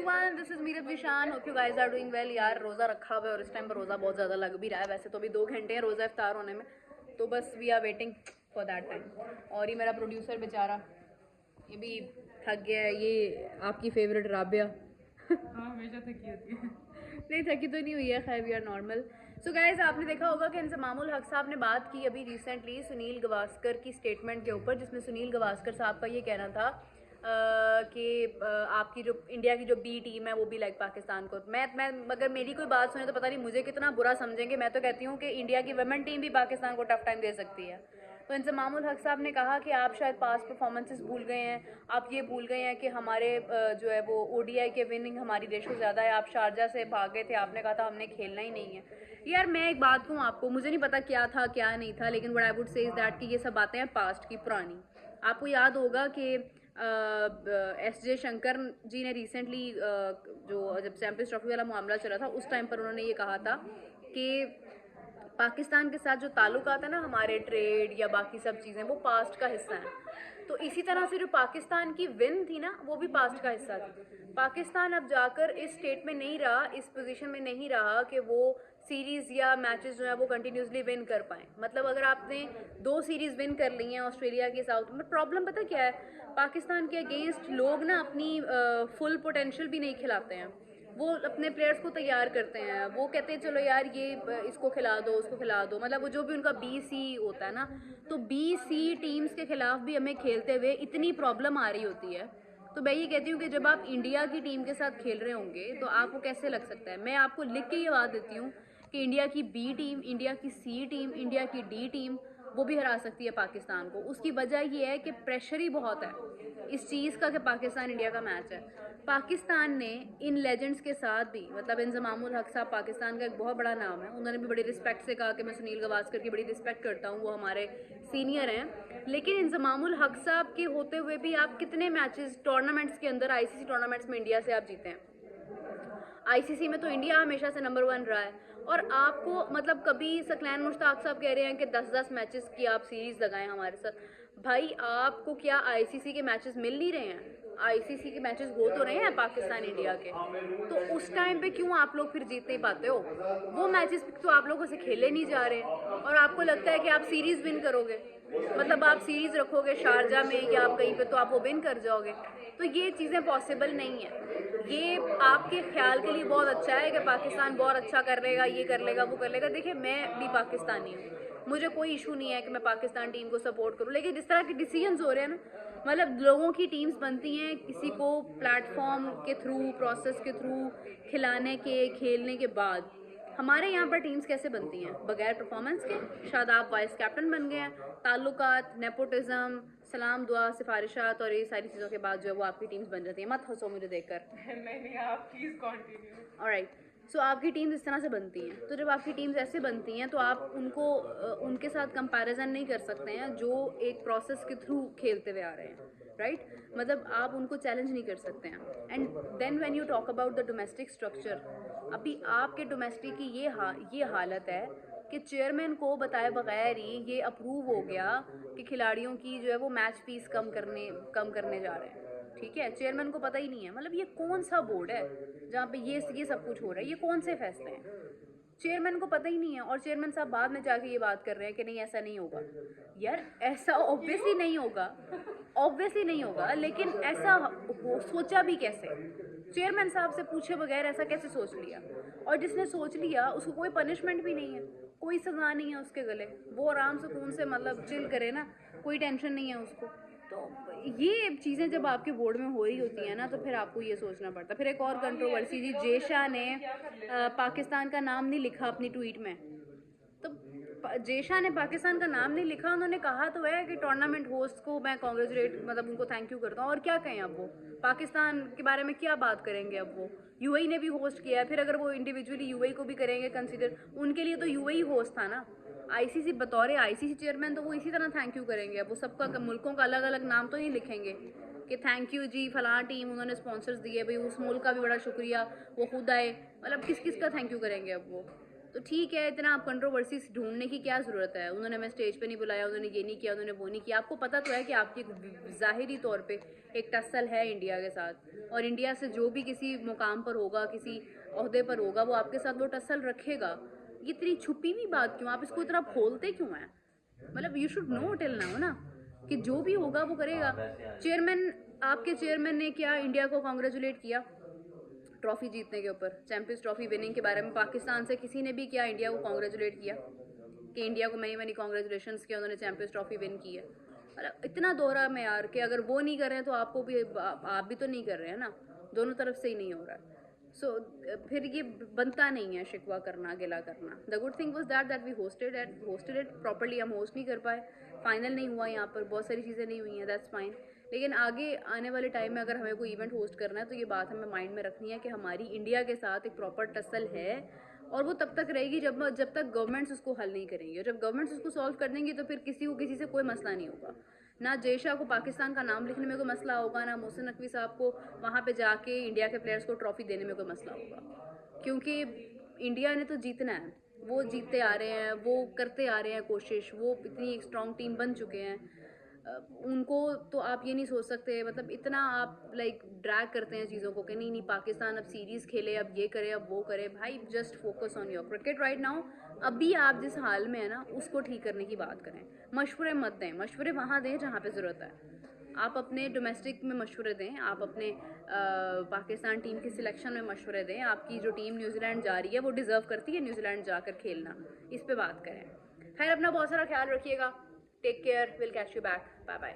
everyone, this is Meerab Zeeshan. Hope you guys are doing well. यार रोज़ा रखा हुआ है और इस टाइम पर रोज़ा बहुत ज़्यादा लग भी रहा है. वैसे तो अभी 2 घंटे हैं रोज़ा इफ्तार होने में, तो बस we are waiting for that time. और ये मेरा प्रोड्यूसर बेचारा ये भी थक गया है. ये आपकी फेवरेट राबिया. हाँ हमेशा थकी होती है. नहीं थकी तो नहीं हुई है, खैर we are normal. So guys आपने देखा होगा कि इंजमामुल हक साहब ने बात की अभी रिसेंटली सुनील गावस्कर की स्टेटमेंट के ऊपर, जिसमें सुनील गावस्कर साहब का ये कहना था कि आपकी जो इंडिया की जो बी टीम है वो भी लाइक पाकिस्तान को मैं अगर मेरी कोई बात सुने तो पता नहीं मुझे कितना बुरा समझेंगे. मैं तो कहती हूँ कि इंडिया की वुमेन टीम भी पाकिस्तान को टफ टाइम दे सकती है. तो इंजमामुल हक साहब ने कहा कि आप शायद पास्ट परफॉर्मेंसेस भूल गए हैं, आप ये भूल गए हैं कि हमारे जो है वो ओडीआई के विनिंग हमारी रेशो ज़्यादा है. आप शारजा से भागे थे, आपने कहा था हमने खेलना ही नहीं है. यार मैं एक बात कहूँ आपको, मुझे नहीं पता क्या था क्या नहीं था, लेकिन what I would say is that कि ये सब बातें हैं पास्ट की, पुरानी. आपको याद होगा कि एस जे शंकर जी ने रिसेंटली जो जब चैंपियंस ट्रॉफी वाला मामला चला था उस टाइम पर उन्होंने ये कहा था कि पाकिस्तान के साथ जो ताल्लुकात है ना हमारे ट्रेड या बाकी सब चीज़ें वो पास्ट का हिस्सा हैं. तो इसी तरह से जो पाकिस्तान की विन थी ना वो भी पास्ट का हिस्सा थी. पाकिस्तान अब जाकर इस स्टेट में नहीं रहा, इस पोजीशन में नहीं रहा कि वो सीरीज़ या मैचेस जो है वो कंटिन्यूसली विन कर पाएँ. मतलब अगर आपने 2 सीरीज़ विन कर ली हैं ऑस्ट्रेलिया के साथ में, प्रॉब्लम पता क्या है, पाकिस्तान के अगेंस्ट लोग ना अपनी फुल पोटेंशियल भी नहीं खिलाते हैं. वो अपने प्लेयर्स को तैयार करते हैं, वो कहते हैं चलो यार ये इसको खिला दो उसको खिला दो, मतलब वो जो भी उनका बी सी होता है ना, तो बी सी टीम्स के खिलाफ भी हमें खेलते हुए इतनी प्रॉब्लम आ रही होती है. तो मैं ये कहती हूँ कि जब आप इंडिया की टीम के साथ खेल रहे होंगे तो आपको कैसे लग सकता है. मैं आपको लिख के ये बात देती हूँ कि इंडिया की बी टीम, इंडिया की सी टीम, इंडिया की डी टीम वो भी हरा सकती है पाकिस्तान को. उसकी वजह ये है कि प्रेशर ही बहुत है इस चीज़ का कि पाकिस्तान इंडिया का मैच है. पाकिस्तान ने इन लेजेंड्स के साथ भी, मतलब इंजमामुल हक साहब पाकिस्तान का एक बहुत बड़ा नाम है, उन्होंने भी बड़ी रिस्पेक्ट से कहा कि मैं सुनील गावस्कर की बड़ी रिस्पेक्ट करता हूँ, वो हमारे सीनियर हैं. लेकिन इंजमामुल हक साहब के होते हुए भी आप कितने मैचेस टूर्नामेंट्स के अंदर, आईसीसी टूर्नामेंट्स में इंडिया से आप जीते हैं. आईसीसी में तो इंडिया हमेशा से नंबर 1 रहा है. और आपको मतलब कभी सकलैन मुश्ताक साहब कह रहे हैं कि 10-10 मैचेस की आप सीरीज़ लगाएं हमारे साथ. भाई आपको क्या आईसीसी के मैचेस मिल नहीं रहे हैं? आईसीसी के मैचेस हो तो रहे हैं पाकिस्तान इंडिया के, तो उस टाइम पे क्यों आप लोग फिर जीत नहीं पाते हो? वो मैचेस तो आप लोगों से खेले नहीं जा रहे हैं और आपको लगता है कि आप सीरीज़ विन करोगे, मतलब आप सीरीज़ रखोगे शारजा में या आप कहीं पे तो आप वो विन कर जाओगे. तो ये चीज़ें पॉसिबल नहीं है. ये आपके ख्याल के लिए बहुत अच्छा है कि पाकिस्तान बहुत अच्छा कर लेगा, ये कर लेगा वो कर लेगा. देखिए मैं भी पाकिस्तानी हूँ, मुझे कोई इशू नहीं है कि मैं पाकिस्तान टीम को सपोर्ट करूँ, लेकिन जिस तरह के डिसीजंस हो रहे हैं ना, मतलब लोगों की टीम्स बनती हैं किसी को प्लेटफॉर्म के थ्रू, प्रोसेस के थ्रू, खिलाने के, खेलने के बाद. हमारे यहाँ पर टीम्स कैसे बनती हैं? बगैर परफॉर्मेंस के. शायद आप वाइस कैप्टन बन गए हैं, ताल्लुकात, नेपोटिज्म, सलाम दुआ, सिफारिशात और ये सारी चीज़ों के बाद जो है वो आपकी टीम्स बन जाती हैं. मत हंसो मुझे देखकर. नहीं आप प्लीज़ कंटिन्यू. ऑलराइट. सो आपकी टीम्स इस तरह से बनती हैं. तो जब आपकी टीम्स ऐसे बनती हैं तो आप उनको उनके साथ कंपैरिजन नहीं कर सकते हैं जो एक प्रोसेस के थ्रू खेलते हुए आ रहे हैं, राइट? मतलब आप उनको चैलेंज नहीं कर सकते हैं. And then when you talk about the domestic structure, अभी आपके डोमेस्टिक की ये हालत है कि चेयरमैन को बताए बगैर ही ये अप्रूव हो गया कि खिलाड़ियों की जो है वो मैच फीस कम करने जा रहे हैं. ठीक है, चेयरमैन को पता ही नहीं है. मतलब ये कौन सा बोर्ड है जहाँ पे ये सब कुछ हो रहा है? ये कौन से फैसले हैं? चेयरमैन को पता ही नहीं है और चेयरमैन साहब बाद में जाके ये बात कर रहे हैं कि नहीं ऐसा नहीं होगा. यार ऐसा ऑब्वियसली नहीं होगा, लेकिन ऐसा सोचा भी कैसे? चेयरमैन साहब से पूछे बगैर ऐसा कैसे सोच लिया? और जिसने सोच लिया उसको कोई पनिशमेंट भी नहीं है, कोई सजा नहीं है उसके गले, वो आराम सुकून से मतलब चिल करे ना, कोई टेंशन नहीं है उसको. तो ये चीज़ें जब आपके बोर्ड में हो रही होती हैं ना तो फिर आपको ये सोचना पड़ता. फिर एक और कंट्रोवर्सी जी, जेशा ने पाकिस्तान का नाम नहीं लिखा अपनी ट्वीट में. तो जेशा ने पाकिस्तान का नाम नहीं लिखा, उन्होंने कहा तो है कि टूर्नामेंट होस्ट को मैं कॉन्ग्रेचुलेट, मतलब उनको थैंक यू करता हूँ. और क्या कहें अब वो पाकिस्तान के बारे में क्या बात करेंगे? अब वो यूएई ने भी होस्ट किया है, फिर अगर वो इंडिविजुअली यूएई को भी करेंगे कंसिडर, उनके लिए तो यूएई होस्ट था ना. आईसीसी बतौर आईसीसी चेयरमैन तो वो इसी तरह थैंक यू करेंगे. अब वो सबका मुल्कों का अलग अलग नाम तो नहीं लिखेंगे कि थैंक यू जी फलां टीम उन्होंने स्पॉन्सर्स दिए, भाई उस मुल्क का भी बड़ा शुक्रिया, वो खुद आए. मतलब किस किस का थैंक यू करेंगे अब वो? तो ठीक है, इतना आप कंट्रोवर्सी ढूंढने की क्या ज़रूरत है? उन्होंने हमें स्टेज पे नहीं बुलाया, उन्होंने ये नहीं किया, उन्होंने वो नहीं किया। आपको पता तो है कि आपकी ज़ाहिरी तौर पे एक टसल है इंडिया के साथ, और इंडिया से जो भी किसी मुकाम पर होगा, किसी ओहदे पर होगा, वो आपके साथ वो टसल रखेगा। ये इतनी छुपी हुई बात क्यों? आप इसको इतना खोलते क्यों हैं? मतलब you should know till now ना कि जो भी होगा वो करेगा। चेयरमैन, आपके चेयरमैन ने क्या इंडिया को कॉन्ग्रेचुलेट किया ट्रॉफी जीतने के ऊपर? चैंपियंस ट्रॉफी विनिंग के बारे में पाकिस्तान से किसी ने भी क्या इंडिया को कॉन्ग्रेचुलेट किया कि इंडिया को मैनी मैनी कॉन्ग्रेचुलेशंस किया, उन्होंने चैंपियंस ट्रॉफी विन की है? मतलब इतना दोहरा में यार कि अगर वो नहीं कर रहे हैं तो आपको भी आप भी तो नहीं कर रहे हैं ना, दोनों तरफ से ही नहीं हो रहा है। सो फिर ये बनता नहीं है शिकवा करना, गिला करना। The good thing was that we hosted it properly. हम होस्ट नहीं कर पाए, फाइनल नहीं हुआ यहाँ पर, बहुत सारी चीज़ें नहीं हुई हैं, दैट्स फाइन। लेकिन आगे आने वाले टाइम में अगर हमें कोई इवेंट होस्ट करना है तो ये बात हमें माइंड में रखनी है कि हमारी इंडिया के साथ एक प्रॉपर टसल है, और वो तब तक रहेगी जब तक गवर्नमेंट्स उसको हल नहीं करेंगे। और जब गवर्नमेंट्स उसको सॉल्व कर देंगी तो फिर किसी को किसी से कोई मसला नहीं होगा। ना जयशाह को पाकिस्तान का नाम लिखने में कोई मसला होगा, ना मोहसिन नकवी साहब को वहाँ पे जाके इंडिया के प्लेयर्स को ट्रॉफी देने में कोई मसला होगा, क्योंकि इंडिया ने तो जीतना है। वो जीतते आ रहे हैं, वो करते आ रहे हैं कोशिश, वो इतनी एक स्ट्रॉन्ग टीम बन चुके हैं। उनको तो आप ये नहीं सोच सकते, मतलब इतना आप लाइक ड्रैग करते हैं चीज़ों को कि नहीं नहीं पाकिस्तान अब सीरीज़ खेले, अब ये करे, अब वो करे। भाई just focus on your cricket right now. अभी आप जिस हाल में है ना उसको ठीक करने की बात करें, मशवरे मत दें। मशवरे वहाँ दें जहाँ पे ज़रूरत है। आप अपने डोमेस्टिक में मशवरे दें, आप अपने पाकिस्तान टीम की सिलेक्शन में मशवरे दें। आपकी जो टीम न्यूजीलैंड जा रही है वो डिज़र्व करती है न्यूजीलैंड जाकर खेलना, इस पे बात करें। खैर अपना बहुत सारा ख्याल रखिएगा, take care, will catch you back, bye bye.